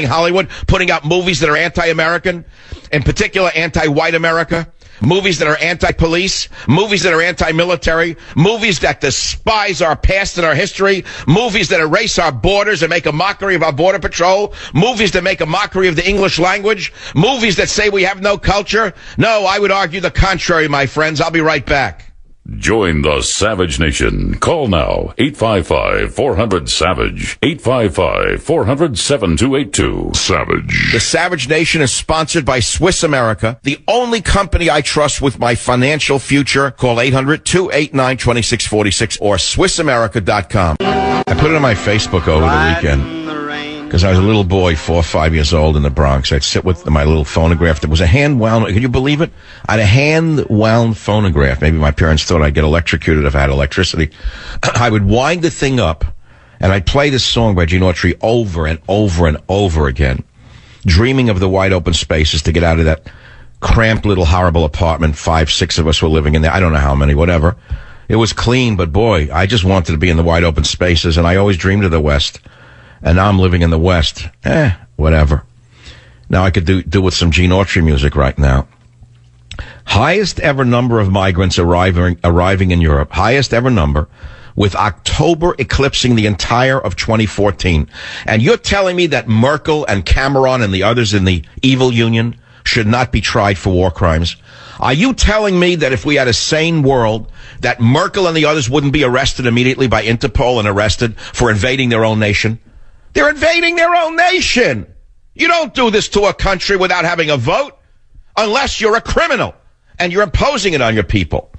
Hollywood putting out movies that are anti-American, in particular anti-white America, movies that are anti-police, movies that are anti-military, movies that despise our past and our history, movies that erase our borders and make a mockery of our border patrol, movies that make a mockery of the English language, movies that say we have no culture. No, I would argue the contrary, my friends. I'll be right back. Join the Savage Nation. Call now, 855-400-SAVAGE, 855-400-7282. Savage. The Savage Nation is sponsored by Swiss America, the only company I trust with my financial future. Call 800-289-2646 or SwissAmerica.com. I put it on my Facebook over the weekend because I was a little boy, 4 or 5 years old in the Bronx. I'd sit with my little phonograph. That was a hand-wound. Can you believe it? I had a hand-wound phonograph. Maybe my parents thought I'd get electrocuted if I had electricity. I would wind the thing up, and I'd play this song by Gene Autry over and over and over again, dreaming of the wide open spaces to get out of that cramped little horrible apartment. 5, 6 of us were living in there. I don't know how many, whatever. It was clean, but boy, I just wanted to be in the wide open spaces, and I always dreamed of the West. And now I'm living in the West. Whatever. Now I could do with some Gene Autry music right now. Highest ever number of migrants arriving in Europe. Highest ever number, with October eclipsing the entire of 2014. And you're telling me that Merkel and Cameron and the others in the evil union should not be tried for war crimes? Are you telling me that if we had a sane world, that Merkel and the others wouldn't be arrested immediately by Interpol and arrested for invading their own nation? They're invading their own nation. You don't do this to a country without having a vote unless you're a criminal and you're imposing it on your people.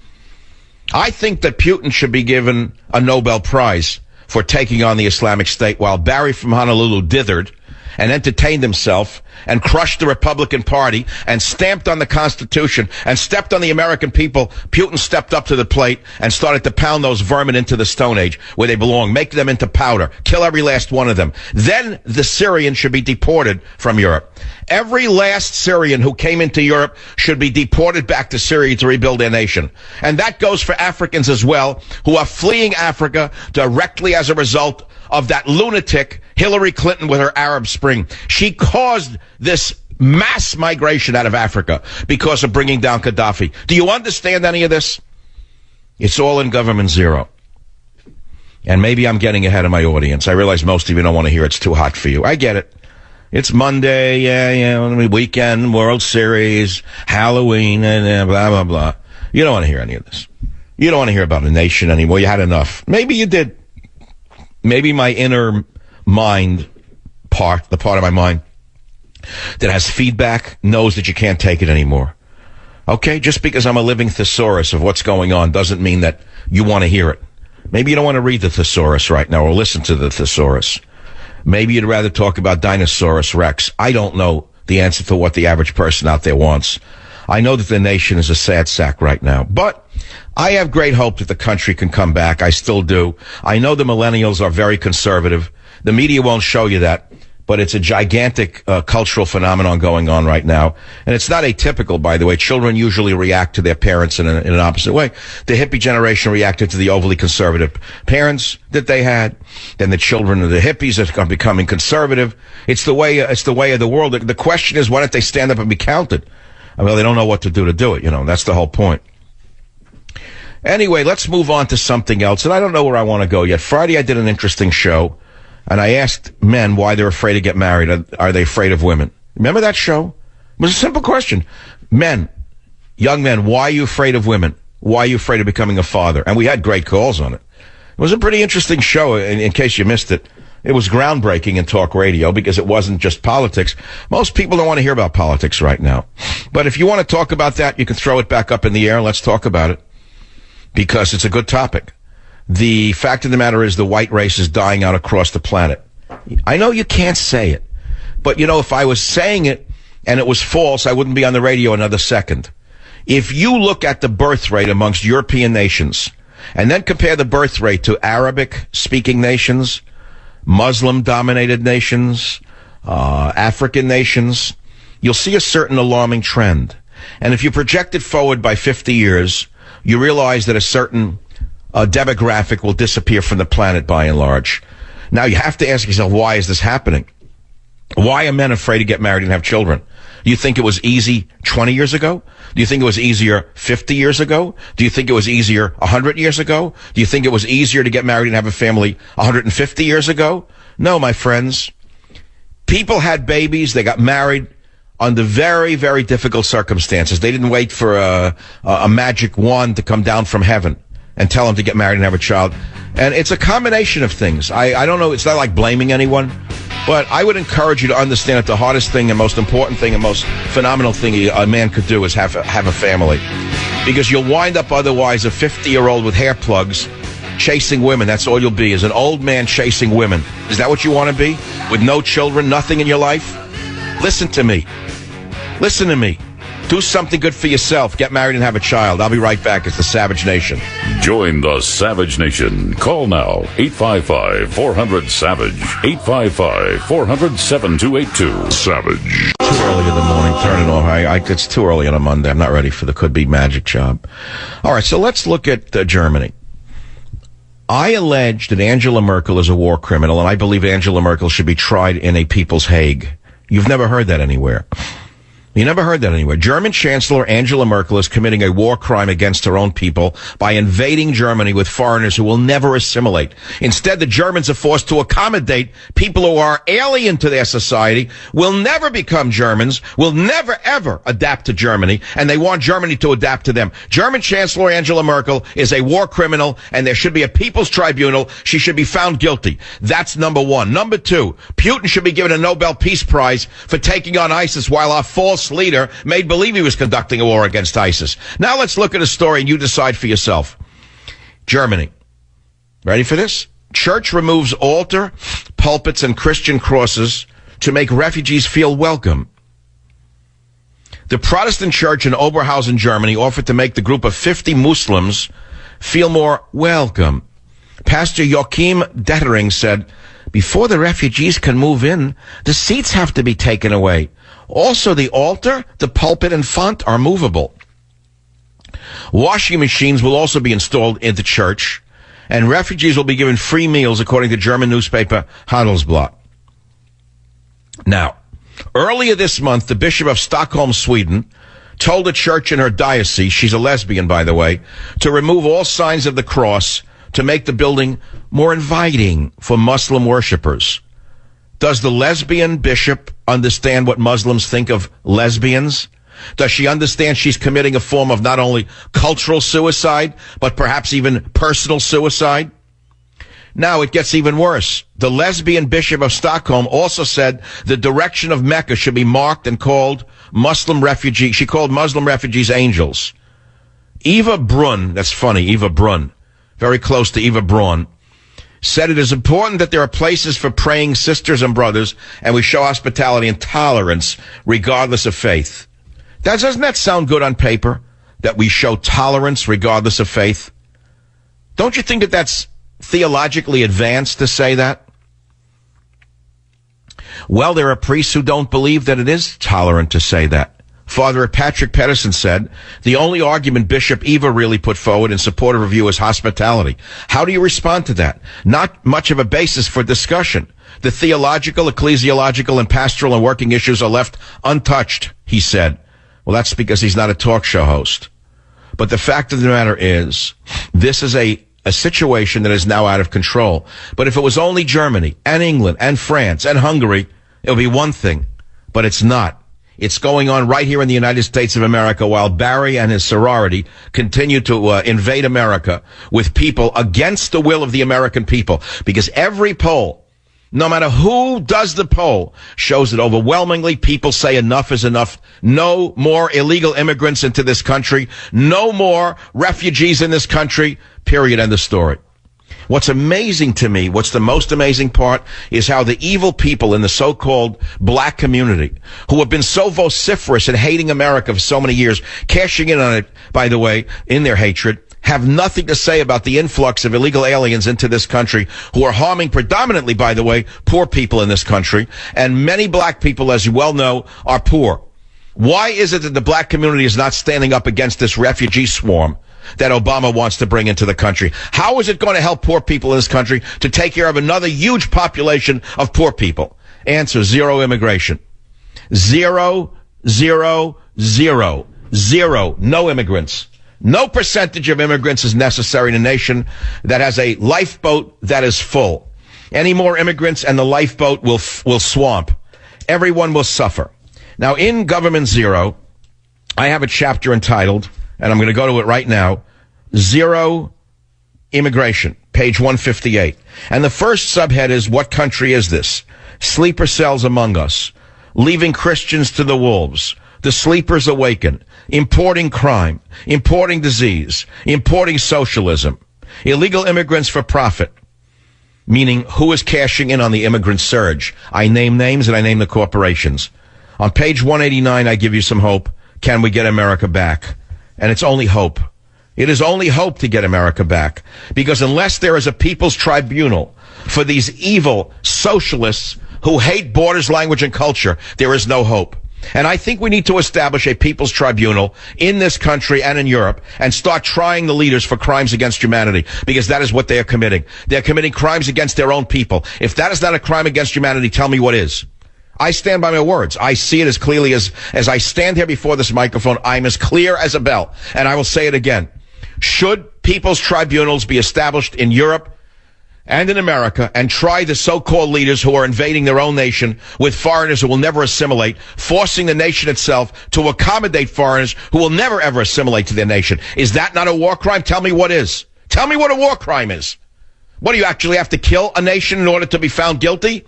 I think that Putin should be given a Nobel Prize for taking on the Islamic State while Barry from Honolulu dithered and entertained himself and crushed the Republican Party and stamped on the Constitution and stepped on the American people. Putin stepped up to the plate and started to pound those vermin into the Stone Age where they belong, make them into powder, kill every last one of them. Then the Syrians should be deported from Europe. Every last Syrian who came into Europe should be deported back to Syria to rebuild their nation. And that goes for Africans as well, who are fleeing Africa directly as a result of that lunatic Hillary Clinton with her Arab Spring. She caused this mass migration out of Africa because of bringing down Gaddafi. Do you understand any of this? It's all in Government Zero. And maybe I'm getting ahead of my audience. I realize most of you don't want to hear it's too hot for you. I get it. It's Monday, weekend, World Series, Halloween, and blah, blah, blah. You don't want to hear any of this. You don't want to hear about a nation anymore. You had enough. Maybe you did. Maybe my inner mind part, the part of my mind that has feedback, knows that you can't take it anymore. Okay? Just because I'm a living thesaurus of what's going on doesn't mean that you want to hear it. Maybe you don't want to read the thesaurus right now or listen to the thesaurus. Maybe you'd rather talk about Dinosaurus Rex. I don't know the answer to what the average person out there wants. I know that the nation is a sad sack right now, but I have great hope that the country can come back. I still do. I know the millennials are very conservative. The media won't show you that, but it's a gigantic cultural phenomenon going on right now. And it's not atypical, by the way. Children usually react to their parents in an opposite way. The hippie generation reacted to the overly conservative parents that they had. Then the children of the hippies are becoming conservative. It's the way of the world. The question is, why don't they stand up and be counted? Well, they don't know what to do it. That's the whole point. Anyway, let's move on to something else. And I don't know where I want to go yet. Friday, I did an interesting show, and I asked men why they're afraid to get married. Are they afraid of women? Remember that show? It was a simple question. Men, young men, why are you afraid of women? Why are you afraid of becoming a father? And we had great calls on it. It was a pretty interesting show, in case you missed it. It was groundbreaking in talk radio because it wasn't just politics. Most people don't want to hear about politics right now. But if you want to talk about that, you can throw it back up in the air and let's talk about it because it's a good topic. The fact of the matter is the white race is dying out across the planet. I know you can't say it, but if I was saying it and it was false, I wouldn't be on the radio another second. If you look at the birth rate amongst European nations and then compare the birth rate to Arabic-speaking nations, Muslim-dominated nations, African nations, you'll see a certain alarming trend. And if you project it forward by 50 years, you realize that a certain demographic will disappear from the planet by and large. Now, you have to ask yourself, why is this happening? Why are men afraid to get married and have children? Do you think it was easy 20 years ago? Do you think it was easier 50 years ago? Do you think it was easier 100 years ago? Do you think it was easier to get married and have a family 150 years ago? No, my friends. People had babies. They got married under very, very difficult circumstances. They didn't wait for a magic wand to come down from heaven and tell them to get married and have a child. And it's a combination of things. I don't know. It's not like blaming anyone. But I would encourage you to understand that the hardest thing and most important thing and most phenomenal thing a man could do is have a family. Because you'll wind up otherwise a 50-year-old with hair plugs chasing women. That's all you'll be, is an old man chasing women. Is that what you want to be? With no children, nothing in your life? Listen to me. Listen to me. Do something good for yourself. Get married and have a child. I'll be right back. It's the Savage Nation. Join the Savage Nation. Call now. 855-400-SAVAGE. 855-400-7282. Savage. Too early in the morning. Turn it off. It's too early on a Monday. I'm not ready for the could-be magic job. All right, so let's look at Germany. I allege that Angela Merkel is a war criminal, and I believe Angela Merkel should be tried in a People's Hague. You've never heard that anywhere. You never heard that anywhere. German Chancellor Angela Merkel is committing a war crime against her own people by invading Germany with foreigners who will never assimilate. Instead, the Germans are forced to accommodate people who are alien to their society, will never become Germans, will never, ever adapt to Germany, and they want Germany to adapt to them. German Chancellor Angela Merkel is a war criminal, and there should be a people's tribunal. She should be found guilty. That's number one. Number two, Putin should be given a Nobel Peace Prize for taking on ISIS while our false leader made believe he was conducting a war against ISIS. Now let's look at a story and you decide for yourself. Germany. Ready for this? Church removes altar, pulpits, and Christian crosses to make refugees feel welcome. The Protestant church in Oberhausen, Germany, offered to make the group of 50 Muslims feel more welcome. Pastor Joachim Dettering said, "Before the refugees can move in, the seats have to be taken away. Also, the altar, the pulpit, and font are movable. Washing machines will also be installed in the church, and refugees will be given free meals, according to German newspaper Handelsblatt." Now, earlier this month, the Bishop of Stockholm, Sweden, told a church in her diocese, she's a lesbian, by the way, to remove all signs of the cross to make the building more inviting for Muslim worshippers. Does the lesbian bishop understand what Muslims think of lesbians? Does she understand she's committing a form of not only cultural suicide, but perhaps even personal suicide? Now it gets even worse. The lesbian bishop of Stockholm also said the direction of Mecca should be marked and called Muslim refugees. She called Muslim refugees angels. Eva Brunn, that's funny, Eva Brunn, very close to Eva Braun, said it is important that there are places for praying sisters and brothers, and we show hospitality and tolerance regardless of faith. Doesn't that sound good on paper, that we show tolerance regardless of faith? Don't you think that that's theologically advanced to say that? Well, there are priests who don't believe that it is tolerant to say that. Father Patrick Pedersen said, the only argument Bishop Eva really put forward in support of review is hospitality. How do you respond to that? Not much of a basis for discussion. The theological, ecclesiological, and pastoral and working issues are left untouched, he said. Well, that's because he's not a talk show host. But the fact of the matter is, this is a situation that is now out of control. But if it was only Germany and England and France and Hungary, it would be one thing. But it's not. It's going on right here in the United States of America while Barry and his sorority continue to invade America with people against the will of the American people. Because every poll, no matter who does the poll, shows that overwhelmingly people say enough is enough. No more illegal immigrants into this country. No more refugees in this country. Period. End of story. What's amazing to me, what's the most amazing part, is how the evil people in the so-called black community, who have been so vociferous in hating America for so many years, cashing in on it, by the way, in their hatred, have nothing to say about the influx of illegal aliens into this country, who are harming predominantly, by the way, poor people in this country. And many black people, as you well know, are poor. Why is it that the black community is not standing up against this refugee swarm that Obama wants to bring into the country? How is it going to help poor people in this country to take care of another huge population of poor people? Answer, zero immigration. Zero, zero, zero, zero. No immigrants. No percentage of immigrants is necessary in a nation that has a lifeboat that is full. Any more immigrants and the lifeboat will swamp. Everyone will suffer. Now, in Government Zero, I have a chapter entitled, and I'm going to go to it right now, Zero Immigration, page 158. And the first subhead is, what country is this? Sleeper cells among us, leaving Christians to the wolves. The sleepers awaken, importing crime, importing disease, importing socialism, illegal immigrants for profit, meaning who is cashing in on the immigrant surge. I name names and I name the corporations. On page 189, I give you some hope. Can we get America back? And it's only hope. It is only hope to get America back. Because unless there is a people's tribunal for these evil socialists who hate borders, language, and culture, there is no hope. And I think we need to establish a people's tribunal in this country and in Europe and start trying the leaders for crimes against humanity, because that is what they are committing. They're committing crimes against their own people. If that is not a crime against humanity, tell me what is. I stand by my words. I see it as clearly as I stand here before this microphone. I'm as clear as a bell. And I will say it again. Should people's tribunals be established in Europe and in America and try the so-called leaders who are invading their own nation with foreigners who will never assimilate, forcing the nation itself to accommodate foreigners who will never ever assimilate to their nation? Is that not a war crime? Tell me what is. Tell me what a war crime is. What, do you actually have to kill a nation in order to be found guilty?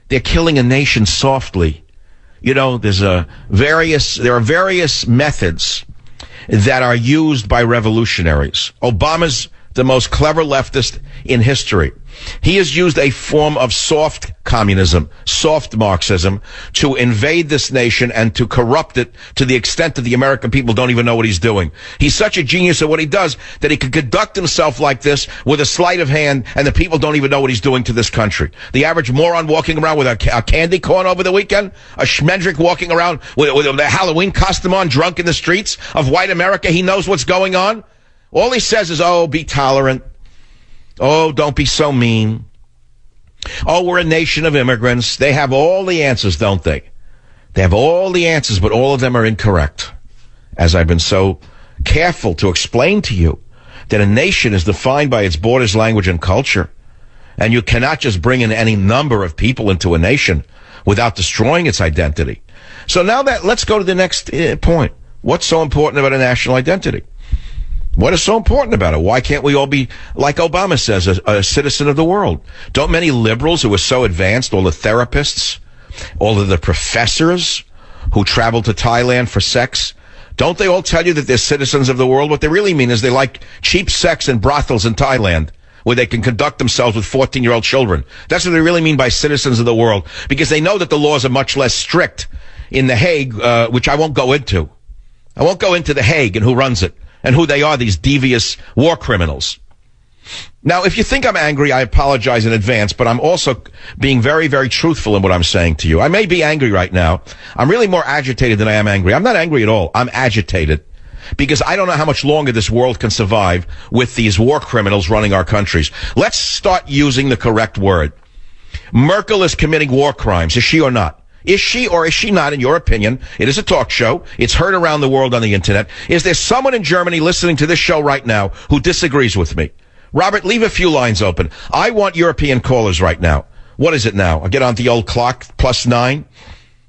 They're killing a nation softly. You know, there are various methods that are used by revolutionaries. Obama's the most clever leftist in history. He has used a form of soft communism, soft Marxism, to invade this nation and to corrupt it to the extent that the American people don't even know what he's doing. He's such a genius at what he does that he can conduct himself like this with a sleight of hand, and the people don't even know what he's doing to this country. The average moron walking around with a candy corn over the weekend, a schmendrick walking around with a Halloween costume on, drunk in the streets of white America, he knows what's going on. All he says is, oh, be tolerant. Oh, don't be so mean. Oh, we're a nation of immigrants. They have all the answers, don't they? They have all the answers, but all of them are incorrect. As I've been so careful to explain to you, that a nation is defined by its borders, language, and culture. And you cannot just bring in any number of people into a nation without destroying its identity. So now let's go to the next point. What's so important about a national identity? What is so important about it? Why can't we all be, like Obama says, a citizen of the world? Don't many liberals who are so advanced, all the therapists, all of the professors who travel to Thailand for sex, don't they all tell you that they're citizens of the world? What they really mean is they like cheap sex and brothels in Thailand, where they can conduct themselves with 14-year-old children. That's what they really mean by citizens of the world, because they know that the laws are much less strict in The Hague, which I won't go into. I won't go into The Hague and who runs it, and who they are, these devious war criminals. Now, if you think I'm angry, I apologize in advance, but I'm also being very, very truthful in what I'm saying to you. I may be angry right now. I'm really more agitated than I am angry. I'm not angry at all. I'm agitated because I don't know how much longer this world can survive with these war criminals running our countries. Let's start using the correct word. Merkel is committing war crimes. Is she or not? Is she or is she not, in your opinion? It is a talk show. It's heard around the world on the internet. Is there someone in Germany listening to this show right now who disagrees with me? Robert, leave a few lines open. I want European callers right now. What is it now? I get on the old clock, +9,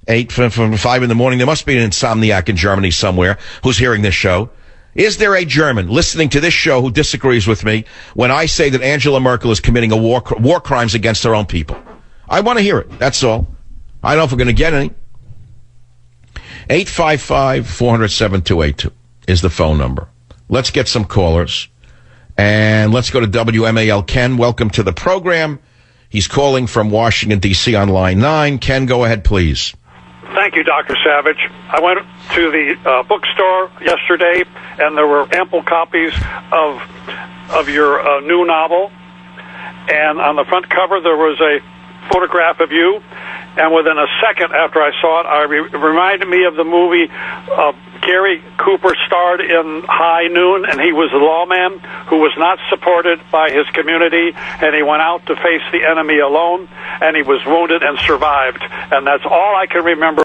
8 from 5 in the morning. There must be an insomniac in Germany somewhere who's hearing this show. Is there a German listening to this show who disagrees with me when I say that Angela Merkel is committing war crimes against her own people? I want to hear it. That's all. I don't know if we're going to get any. 855-400-7282 is the phone number. Let's get some callers. And let's go to WMAL. Ken, welcome to the program. He's calling from Washington, D.C. on line 9. Ken, go ahead, please. Thank you, Dr. Savage. I went to the bookstore yesterday, and there were ample copies of your new novel. And on the front cover, there was a photograph of you. And within a second after I saw it, it reminded me of the movie Gary Cooper starred in High Noon, and he was a lawman who was not supported by his community, and he went out to face the enemy alone, and he was wounded and survived. And that's all I can remember